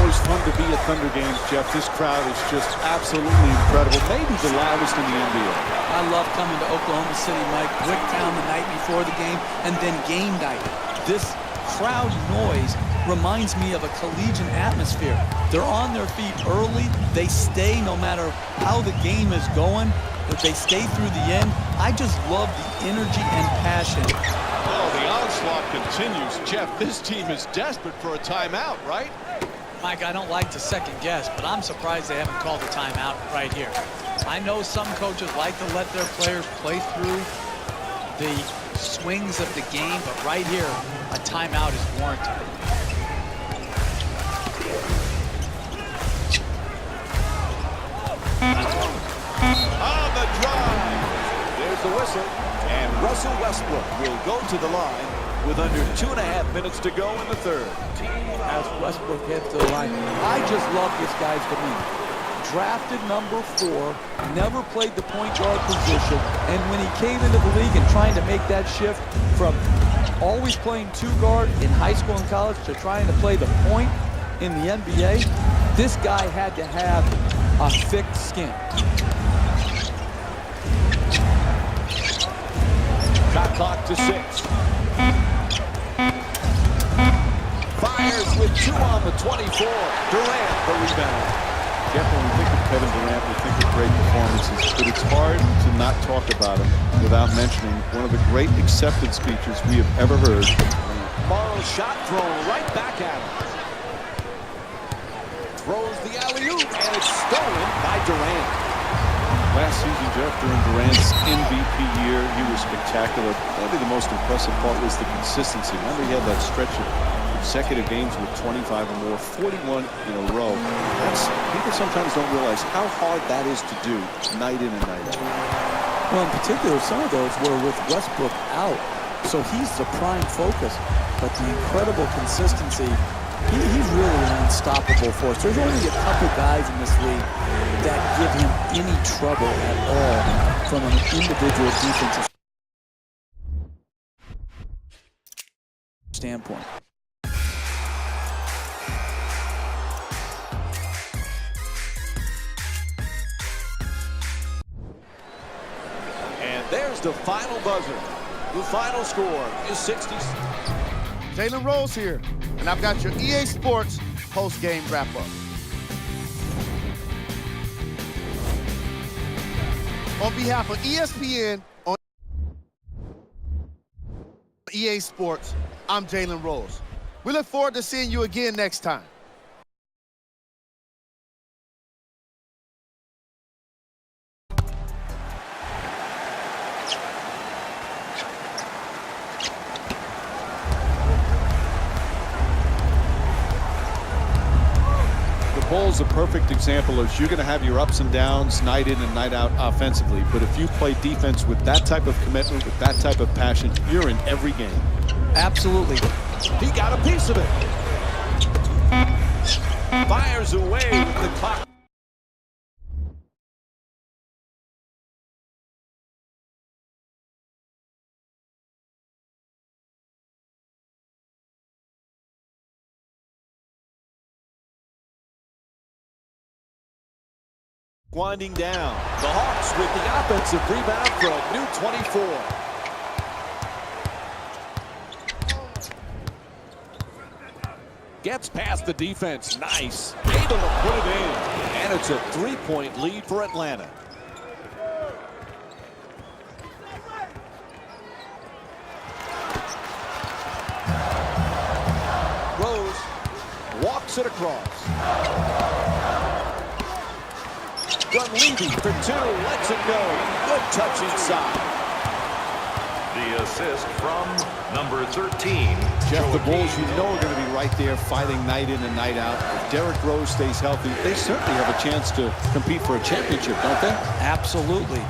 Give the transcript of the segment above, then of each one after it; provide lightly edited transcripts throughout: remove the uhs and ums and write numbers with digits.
most fun to be at Thunder games, Jeff. This crowd is just absolutely incredible. Maybe the loudest in the NBA. I love coming to Oklahoma City, Mike. Bricktown the night before the game, and then game night. This crowd noise reminds me of a collegiate atmosphere. They're on their feet early. They stay no matter how the game is going. But they stay through the end. I just love the energy and passion. Oh, the onslaught continues. Jeff, this team is desperate for a timeout, right? Mike, I don't like to second guess, but I'm surprised they haven't called a timeout right here. I know some coaches like to let their players play through the swings of the game, but right here, a timeout is warranted. On the drive. There's the whistle. And Russell Westbrook will go to the line with under 2.5 minutes to go in the third. As Westbrook heads to the line, I just love this guy's demeanor. Drafted number 4, never played the point guard position, and when he came into the league and trying to make that shift from always playing 2 guard in high school and college to trying to play the point in the NBA, this guy had to have a thick skin. Shot clock to 6. Fires with 2 on the 24. Durant the rebound. Jeff, when we think of Kevin Durant, we think of great performances, but it's hard to not talk about him without mentioning one of the great acceptance speeches we have ever heard. Morrow's shot thrown right back at him. Throws the alley-oop, and it's stolen by Durant. Last season, Jeff, during Durant's MVP year, he was spectacular. Probably the most impressive part was the consistency. Remember, he had that stretch of consecutive games with 25 or more, 41 in a row. People sometimes don't realize how hard that is to do night in and night out. Well, in particular, some of those were with Westbrook out, so he's the prime focus. But the incredible consistency, he's really an unstoppable force. There's only a couple guys in this league that give him any trouble at all from an individual defensive standpoint. And there's the final buzzer. The final score is 60. Jalen Rose here, and I've got your EA Sports post-game wrap-up. On behalf of ESPN on EA Sports, I'm Jalen Rose. We look forward to seeing you again next time. Bull's a perfect example of you're going to have your ups and downs night in and night out offensively, but if you play defense with that type of commitment, with that type of passion, you're in every game. Absolutely. He got a piece of it. Fires away with the clock. Winding down. The Hawks with the offensive rebound for a new 24. Gets past the defense. Nice. Able to put it in. And it's a 3-point lead for Atlanta. Rose walks it across. Dunleavy for 2, lets it go. Good touch inside. The assist from number 13. Jeff, the Bulls, you know, are going to be right there fighting night in and night out. If Derrick Rose stays healthy, they certainly have a chance to compete for a championship, don't they? Absolutely.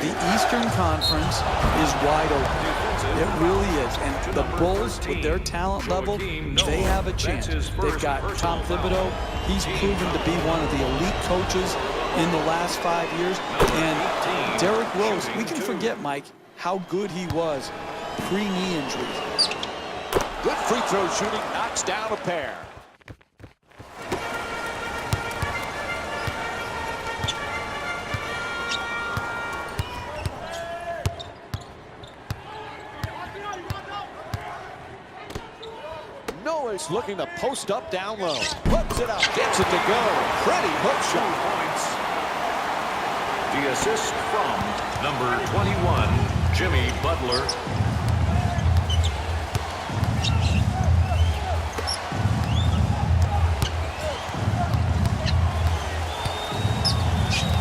The Eastern Conference is wide open. It really is. And the Bulls, with their talent level, they have a chance. They've got Tom Thibodeau. He's proven to be one of the elite coaches in the last 5 years. And Derrick Rose, we can forget, Mike, how good he was pre-knee injuries. Good free throw shooting, knocks down a pair. Royce looking to post up down low. Puts it up, gets it to go. Pretty hook shot. Points. The assist from number 21, Jimmy Butler.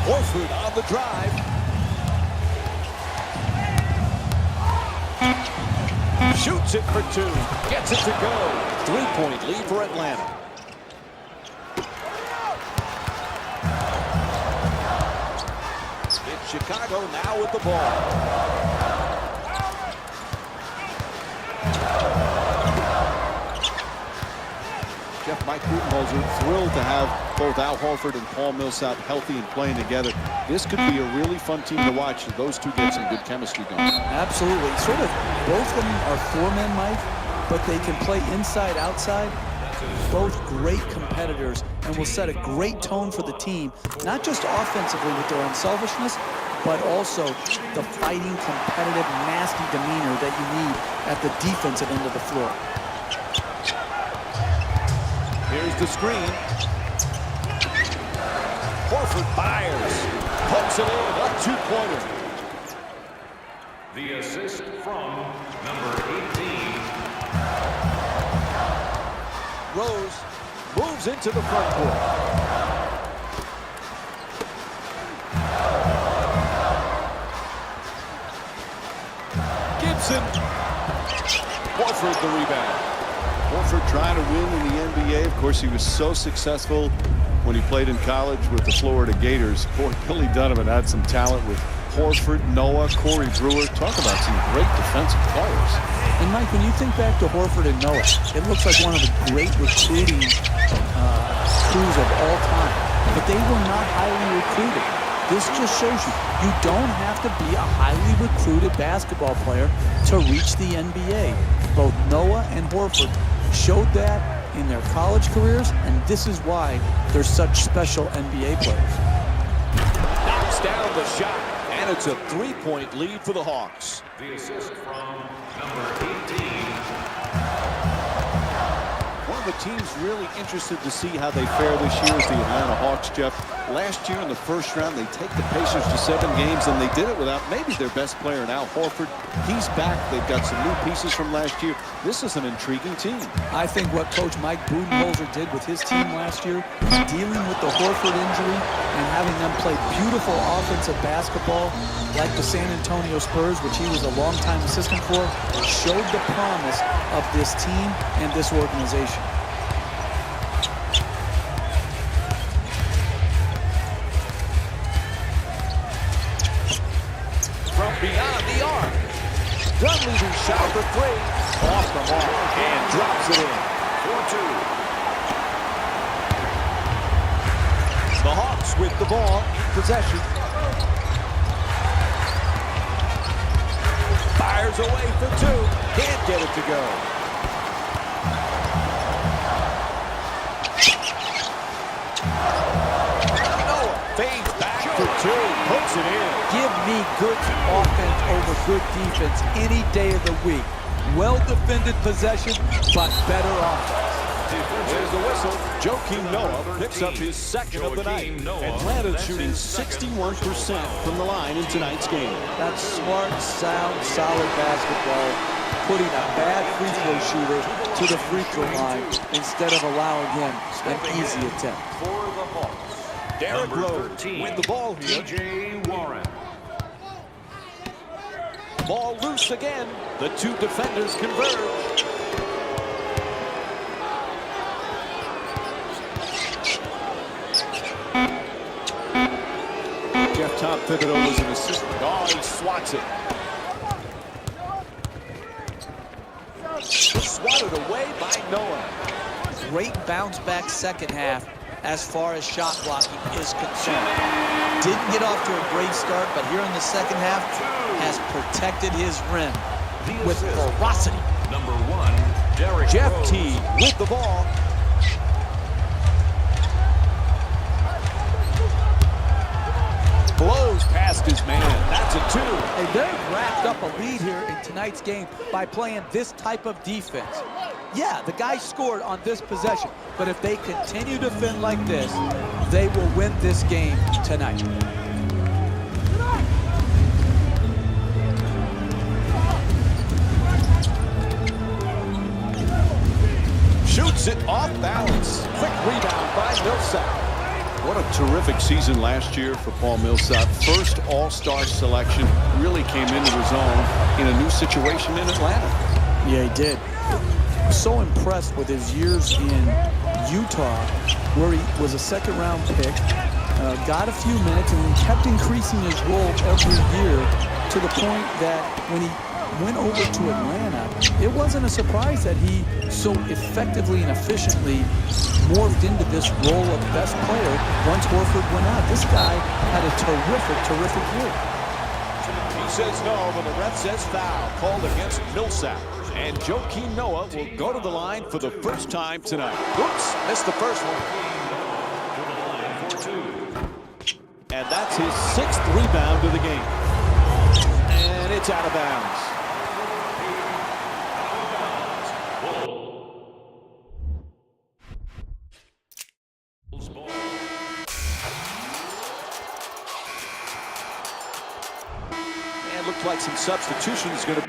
Horford on the drive. Shoots it for two. Gets it to go. 3-point lead for Atlanta. It's Chicago now with the ball. Jeff, Mike Budenholzer thrilled to have both Al Horford and Paul Millsap healthy and playing together. This could be a really fun team to watch if those two get some good chemistry going. Absolutely. Sort of both of them are four-men, Mike, but they can play inside, outside. Both great competitors and will set a great tone for the team, not just offensively with their unselfishness, but also the fighting, competitive, nasty demeanor that you need at the defensive end of the floor. Here's the screen. Horford fires. Pokes it in. A two-pointer. The assist from number 18. Rose moves into the front court. Gibson. Horford the rebound. Horford trying to win in the NBA. Of course, he was so successful when he played in college with the Florida Gators. Boy, Billy Donovan had some talent with Horford, Noah, Corey Brewer. Talk about some great defensive players. And Mike, when you think back to Horford and Noah, it looks like one of the great recruiting crews of all time. But they were not highly recruited. This just shows you don't have to be a highly recruited basketball player to reach the NBA. Both Noah and Horford showed that in their college careers, and this is why they're such special NBA players. Knocks down the shot, and it's a 3-point lead for the Hawks. The assist from number 18. One of the teams really interested to see how they fare this year is the Atlanta Hawks, Jeff. Last year in the first round, they take the Pacers to 7 games, and they did it without maybe their best player, Al Horford. He's back. They've got some new pieces from last year. This is an intriguing team. I think what Coach Mike Budenholzer did with his team last year, dealing with the Horford injury and having them play beautiful offensive basketball like the San Antonio Spurs, which he was a longtime assistant for, showed the promise of this team and this organization. From beyond the arc. Dunleavy shot for three. Off the mark and drops it in. 4-2. The Hawks with the ball in possession. Fires away for two. Can't get it to go. Noah fades back for two. Puts it in. Give me good offense over good defense any day of the week. Well-defended possession, but better offense. There's the whistle. Joakim Noah picks up his second of the night. Atlanta shooting 61% from the line in tonight's game. That's smart, sound, solid basketball, putting a bad free throw shooter to the free throw line instead of allowing him an easy attempt. For the Hawks, Derrick number Rose 13, with the ball here. T.J. Warren. Ball loose again. The two defenders converge. Jeff Tom Thibodeau was an assistant. Oh, he swats it. Swatted away by Noah. Great bounce back second half as far as shot blocking is concerned. Didn't get off to a great start, but here in the second half has protected his rim with ferocity. Number 1, Derrick Jeff Rose. T with the ball. Blows past his man. That's a two. Hey, they've racked up a lead here in tonight's game by playing this type of defense. Yeah, the guy scored on this possession. But if they continue to defend like this, they will win this game tonight. Shoots it off balance. Quick rebound by Millsap. What a terrific season last year for Paul Millsap. First All-Star selection, really came into his own in a new situation in Atlanta. Yeah, he did. So impressed with his years in Utah, where he was a second-round pick, got a few minutes, and kept increasing his role every year to the point that when he went over to Atlanta, it wasn't a surprise that he so effectively and efficiently morphed into this role of best player once Horford went out. This guy had a terrific year. He says no, but the ref says foul called against Millsap. And Joakim Noah will go to the line for the first time tonight. Oops, missed the first one. And that's his 6th rebound of the game. And it's out of bounds. And looked like some substitutions going to.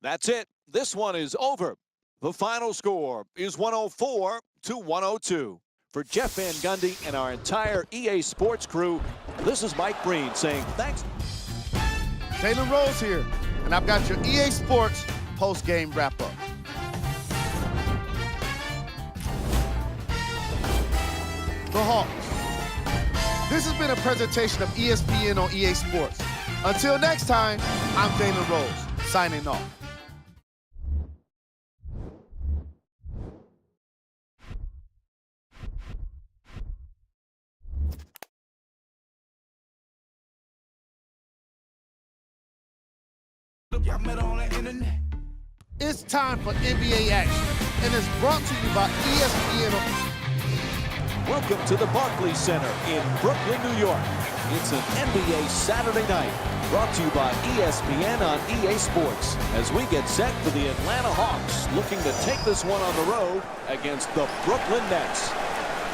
That's it. This one is over. The final score is 104-102. For Jeff Van Gundy and our entire EA Sports crew, this is Mike Breen saying thanks. Jalen Rose here, and I've got your EA Sports post-game wrap-up. The Hawks. This has been a presentation of ESPN on EA Sports. Until next time, I'm Jalen Rose, signing off. It's time for NBA action, and it's brought to you by ESPN. Welcome to the Barclays Center in Brooklyn, New York. It's an NBA Saturday night, brought to you by ESPN on EA Sports, as we get set for the Atlanta Hawks, looking to take this one on the road against the Brooklyn Nets.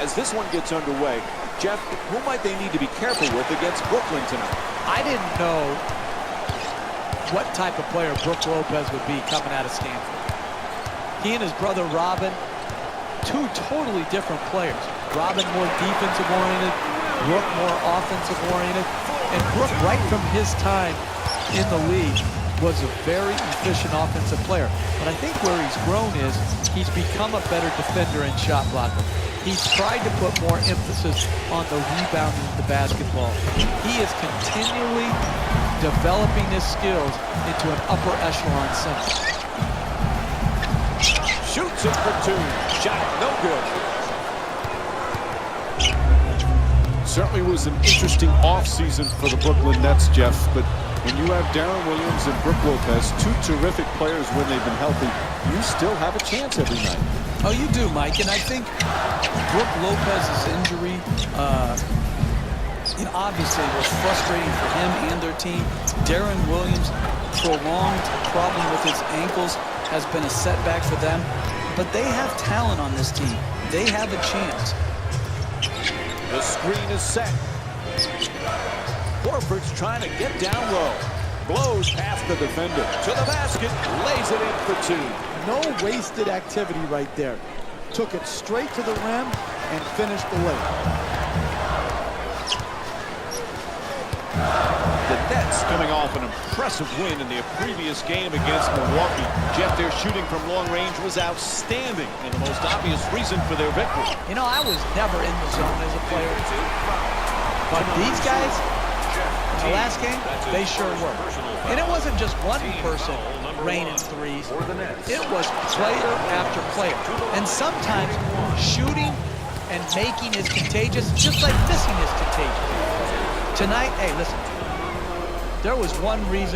As this one gets underway, Jeff, who might they need to be careful with against Brooklyn tonight? I didn't know what type of player Brook Lopez would be coming out of Stanford. He and his brother Robin, two totally different players. Robin more defensive oriented, Brook more offensive oriented. And Brook, right from his time in the league, was a very efficient offensive player. But I think where he's grown is he's become a better defender and shot blocker. He's tried to put more emphasis on the rebounding of the basketball. He is continually developing his skills into an upper echelon center. Shoots it for two. Shot no good. Certainly was an interesting offseason for the Brooklyn Nets, Jeff, but when you have Darren Williams and Brook Lopez, two terrific players when they've been healthy, you still have a chance every night. Oh, you do, Mike, and I think Brook Lopez's injury, obviously was frustrating for him and their team. Darren Williams' prolonged problem with his ankles has been a setback for them, but they have talent on this team. They have a chance. The screen is set. Horford's trying to get down low. Blows past the defender to the basket, lays it in for two. No wasted activity right there. Took it straight to the rim and finished the layup. The Nets coming off an impressive win in their previous game against Milwaukee. Jeff, their shooting from long range was outstanding and the most obvious reason for their victory. You know, I was never in the zone as a player. But these guys, the last game, they sure were. And it wasn't just one person raining threes. It was player after player. And sometimes shooting and making is contagious, just like missing is contagious. Tonight, hey, listen, there was one reason